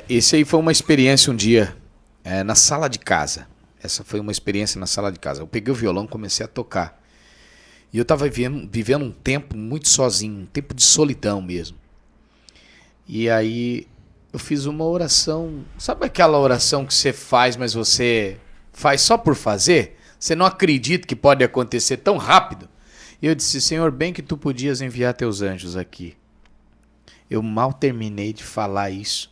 Esse aí foi uma experiência um dia na sala de casa. Essa foi uma experiência na sala de casa. Eu peguei o violão e comecei a tocar. E eu estava vivendo um tempo muito sozinho, um tempo de solidão mesmo. E aí eu fiz uma oração. Sabe aquela oração que você faz, mas você faz só por fazer? Você não acredita que pode acontecer tão rápido? E eu disse, Senhor, bem que tu podias enviar teus anjos aqui. Eu mal terminei de falar isso,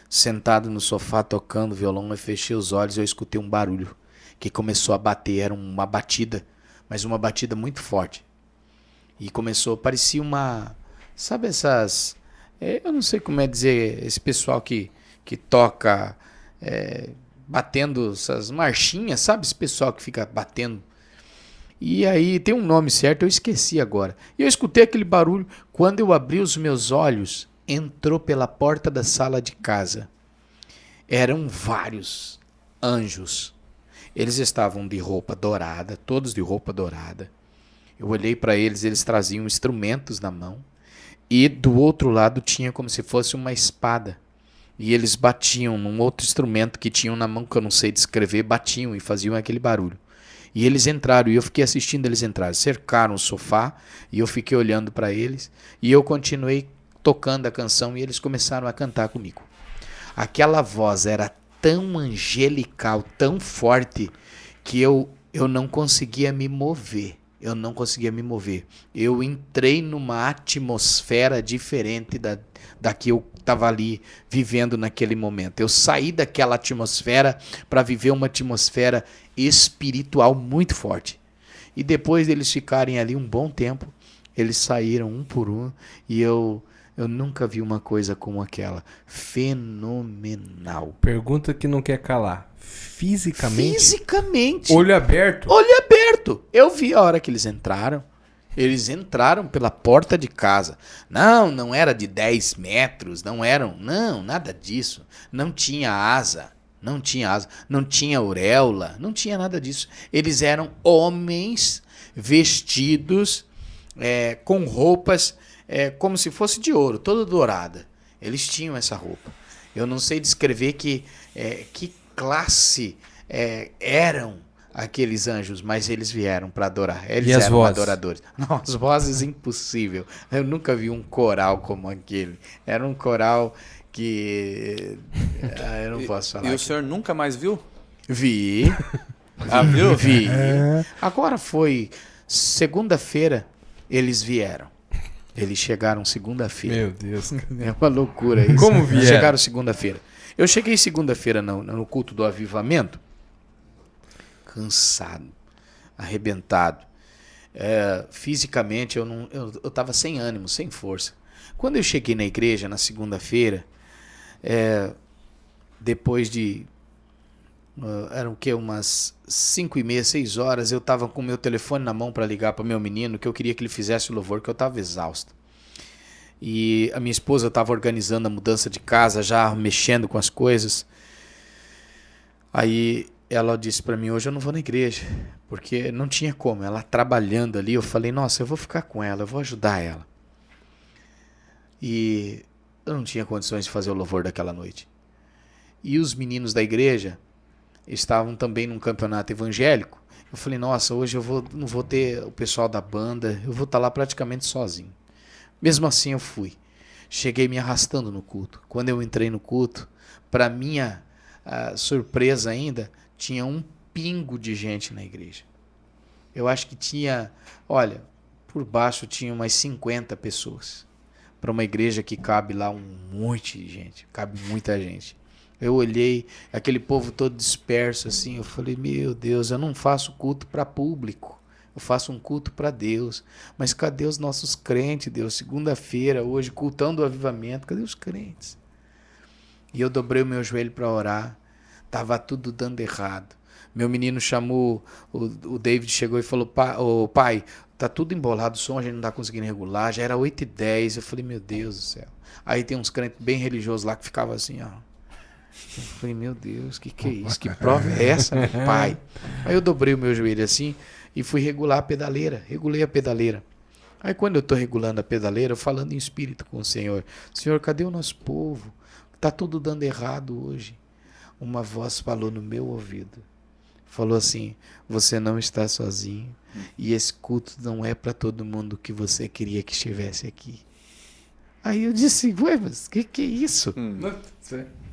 sentado no sofá tocando violão, eu fechei os olhos e eu escutei um barulho que começou a bater, era uma batida, mas uma batida muito forte. E começou, parecia uma, sabe essas, eu não sei como é dizer, esse pessoal que toca batendo essas marchinhas, sabe esse pessoal que fica batendo? E aí tem um nome certo, eu esqueci agora. E eu escutei aquele barulho. Quando eu abri os meus olhos, entrou pela porta da sala de casa. Eram vários anjos. Eles estavam de roupa dourada, todos de roupa dourada. Eu olhei para eles, eles traziam instrumentos na mão. E do outro lado tinha como se fosse uma espada. E eles batiam num outro instrumento que tinham na mão, que eu não sei descrever, batiam e faziam aquele barulho. E eles entraram, e eu fiquei assistindo eles entrarem. Cercaram o sofá, e eu fiquei olhando para eles. E eu continuei tocando a canção, e eles começaram a cantar comigo. Aquela voz era tão angelical, tão forte, que eu não conseguia me mover. Eu não conseguia me mover. Eu entrei numa atmosfera diferente da que eu estava ali vivendo naquele momento. Eu saí daquela atmosfera para viver uma atmosfera espiritual muito forte. E depois deles ficarem ali um bom tempo, eles saíram um por um e eu nunca vi uma coisa como aquela. Fenomenal. Pergunta que não quer calar. Fisicamente? Fisicamente. Olho aberto? Olho aberto. Eu vi a hora que eles entraram. Eles entraram pela porta de casa. Não era de 10 metros, não, nada disso. Não tinha asa, não tinha auréola, não tinha nada disso. Eles eram homens vestidos com roupas como se fosse de ouro, toda dourada. Eles tinham essa roupa. Eu não sei descrever que classe eram aqueles anjos, mas eles vieram para adorar. Eles eram vozes? Adoradores. Não, as vozes, impossível. Eu nunca vi um coral como aquele. Era um coral que eu não posso falar. E o senhor nunca mais viu? Vi. Viu? Vi. Agora foi segunda-feira, eles vieram. Eles chegaram segunda-feira. Meu Deus. É uma loucura isso. Como vieram? Chegaram segunda-feira. Eu cheguei segunda-feira no culto do avivamento, cansado, arrebentado. Fisicamente eu estava sem ânimo, sem força. Quando eu cheguei na igreja na segunda-feira, depois de eram umas 5:30, 6 horas, eu estava com o meu telefone na mão para ligar para o meu menino, que eu queria que ele fizesse o louvor, que eu estava exausto. E a minha esposa estava organizando a mudança de casa, já mexendo com as coisas. Aí ela disse para mim, hoje eu não vou na igreja, porque não tinha como, ela trabalhando ali. Eu falei, nossa, eu vou ficar com ela, eu vou ajudar ela. E eu não tinha condições de fazer o louvor daquela noite. E os meninos da igreja estavam também num campeonato evangélico. Eu falei, nossa, hoje não vou ter o pessoal da banda, eu vou estar lá praticamente sozinho. Mesmo assim eu fui. Cheguei me arrastando no culto. Quando eu entrei no culto, para minha surpresa ainda, tinha um pingo de gente na igreja. Eu acho que tinha, olha, por baixo tinha umas 50 pessoas. Para uma igreja que cabe lá um monte de gente, cabe muita gente. Eu olhei, aquele povo todo disperso assim, eu falei, meu Deus, eu não faço culto para público. Eu faço um culto para Deus. Mas cadê os nossos crentes, Deus? Segunda-feira, hoje, cultando o avivamento. Cadê os crentes? E eu dobrei o meu joelho para orar. Tava tudo dando errado. Meu menino chamou, o David chegou e falou, pai, tá tudo embolado o som, a gente não tá conseguindo regular. Já era 8:10. Eu falei, meu Deus do céu. Aí tem uns crentes bem religiosos lá que ficavam assim, ó. Eu falei, meu Deus, que é isso? Que prova é essa, meu pai? Aí eu dobrei o meu joelho assim e fui regular a pedaleira. Regulei a pedaleira. Aí quando eu estou regulando a pedaleira, eu falando em espírito com o Senhor. Senhor, cadê o nosso povo? tá tudo dando errado hoje. Uma voz falou no meu ouvido. Falou assim, você não está sozinho. E esse culto não é para todo mundo que você queria que estivesse aqui. Aí eu disse, ué, mas que é isso?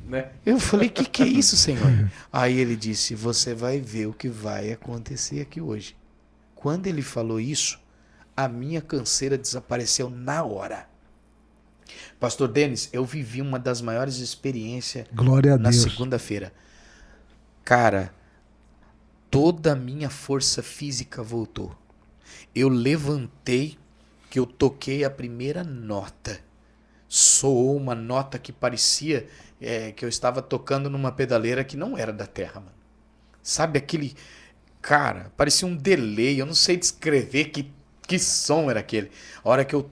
Né? Eu falei, que é isso, Senhor? Aí ele disse, você vai ver o que vai acontecer aqui hoje. Quando ele falou isso, a minha canseira desapareceu na hora. Pastor Denis, eu vivi uma das maiores experiências Glória a na Deus. segunda-feira. Cara, toda a minha força física voltou. Eu levantei, que eu toquei a primeira nota. Soou uma nota que parecia que eu estava tocando numa pedaleira que não era da terra, mano. Sabe aquele... Cara, parecia um delay, eu não sei descrever que som era aquele. A hora que eu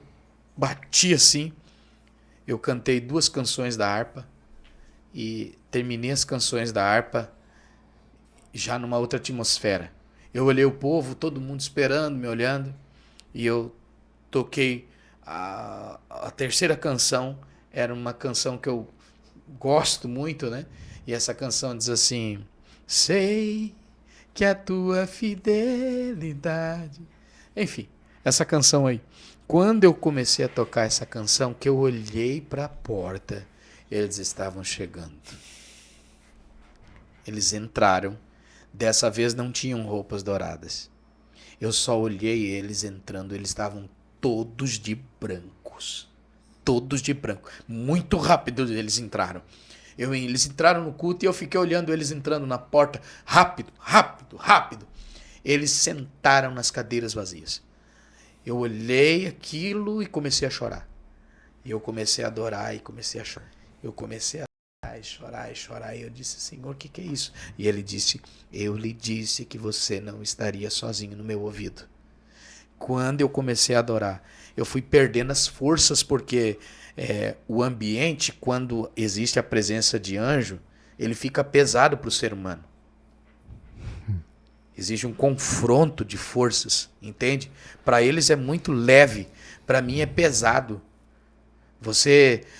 bati assim, eu cantei 2 canções da harpa e terminei as canções da harpa já numa outra atmosfera. Eu olhei o povo, todo mundo esperando, me olhando, e eu toquei a 3ª canção. Era uma canção que eu gosto muito, né? E essa canção diz assim: sei que a tua fidelidade... Enfim, essa canção aí. Quando eu comecei a tocar essa canção, que eu olhei para a porta, eles estavam chegando. Eles entraram. Dessa vez não tinham roupas douradas. Eu só olhei eles entrando, eles estavam todos de brancos. Todos de branco. Muito rápido eles entraram. Eles entraram no culto e eu fiquei olhando eles entrando na porta. Rápido, rápido, rápido. Eles sentaram nas cadeiras vazias. Eu olhei aquilo e comecei a chorar. E eu comecei a adorar e comecei a chorar. Eu comecei a chorar e chorar. E eu disse, Senhor, o que é isso? E ele disse, eu lhe disse que você não estaria sozinho no meu ouvido. Quando eu comecei a adorar, eu fui perdendo as forças, porque o ambiente, quando existe a presença de anjo, ele fica pesado para o ser humano. Existe um confronto de forças, entende? Para eles é muito leve, para mim é pesado.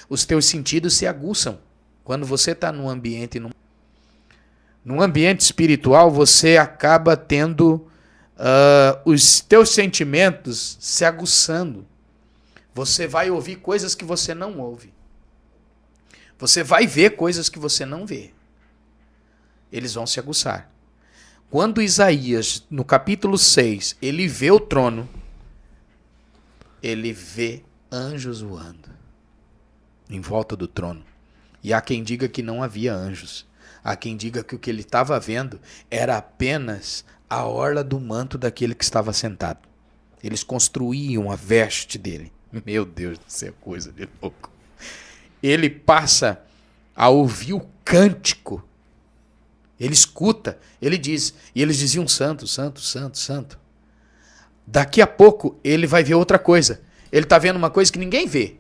Os teus sentidos se aguçam. Quando você está num ambiente espiritual, você acaba tendo os teus sentimentos se aguçando. Você vai ouvir coisas que você não ouve. Você vai ver coisas que você não vê. Eles vão se aguçar. Quando Isaías, no capítulo 6, ele vê o trono, ele vê anjos voando em volta do trono. E há quem diga que não havia anjos. Há quem diga que o que ele estava vendo era apenas a orla do manto daquele que estava sentado. Eles construíam a veste dele. Meu Deus do céu, coisa de louco. Ele passa a ouvir o cântico. Ele escuta, ele diz, e eles diziam santo, santo, santo, santo. Daqui a pouco ele vai ver outra coisa. Ele está vendo uma coisa que ninguém vê.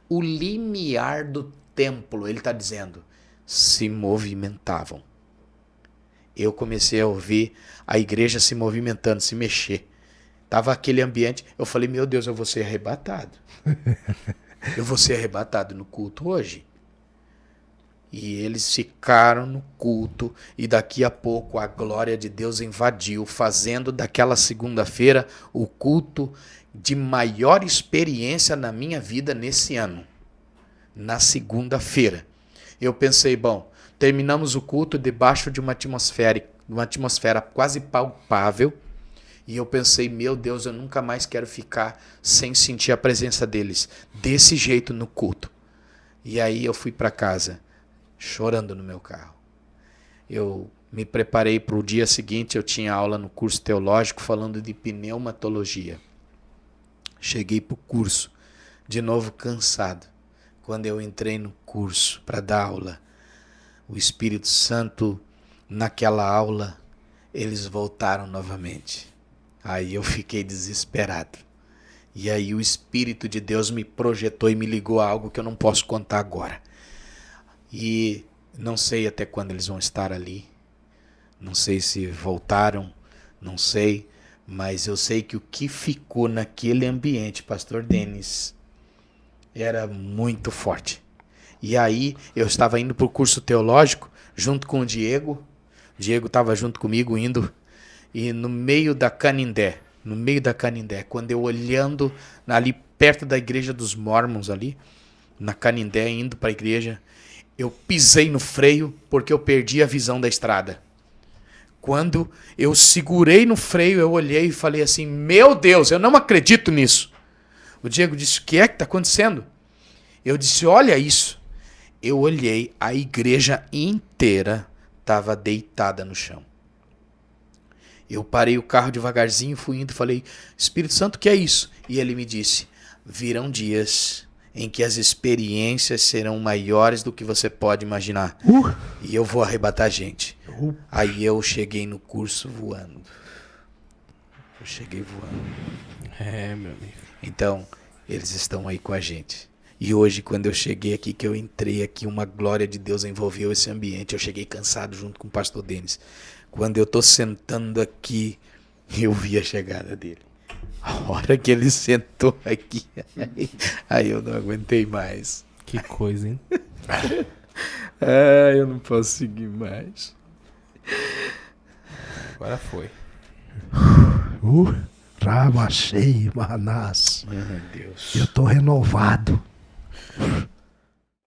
O limiar do templo, ele está dizendo, se movimentavam. Eu comecei a ouvir a igreja se movimentando, se mexer. Tava aquele ambiente, eu falei, meu Deus, eu vou ser arrebatado. Eu vou ser arrebatado no culto hoje. E eles ficaram no culto e daqui a pouco a glória de Deus invadiu, fazendo daquela segunda-feira o culto de maior experiência na minha vida nesse ano. Na segunda-feira. Eu pensei, bom, terminamos o culto debaixo de uma atmosfera quase palpável. E eu pensei, meu Deus, eu nunca mais quero ficar sem sentir a presença deles. Desse jeito no culto. E aí eu fui para casa, chorando no meu carro. Eu me preparei para o dia seguinte, eu tinha aula no curso teológico falando de pneumatologia. Cheguei para o curso, de novo cansado. Quando eu entrei no curso para dar aula, o Espírito Santo, naquela aula, eles voltaram novamente. Aí eu fiquei desesperado. E aí o Espírito de Deus me projetou e me ligou a algo que eu não posso contar agora. E não sei até quando eles vão estar ali. Não sei se voltaram, não sei. Mas eu sei que o que ficou naquele ambiente, Pastor Denis, era muito forte. E aí eu estava indo para o curso teológico junto com o Diego. O Diego estava junto comigo indo. E no meio da Canindé, quando eu olhando ali perto da igreja dos Mormons ali, na Canindé, indo para a igreja, eu pisei no freio porque eu perdi a visão da estrada. Quando eu segurei no freio, eu olhei e falei assim, meu Deus, eu não acredito nisso. O Diego disse, o que é que está acontecendo? Eu disse, olha isso. Eu olhei, a igreja inteira estava deitada no chão. Eu parei o carro devagarzinho, fui indo e falei, Espírito Santo, o que é isso? E ele me disse, virão dias em que as experiências serão maiores do que você pode imaginar. E eu vou arrebatar gente. Aí eu cheguei no curso voando. Eu cheguei voando. É, meu amigo. Então, eles estão aí com a gente. E hoje, quando eu cheguei aqui, que eu entrei aqui, uma glória de Deus envolveu esse ambiente. Eu cheguei cansado junto com o pastor Denis. Quando eu tô sentando aqui, eu vi a chegada dele. A hora que ele sentou aqui, aí eu não aguentei mais. Que coisa, hein? Eu não posso seguir mais. Agora foi. Rama cheio, Manás. Meu Deus. Eu tô renovado.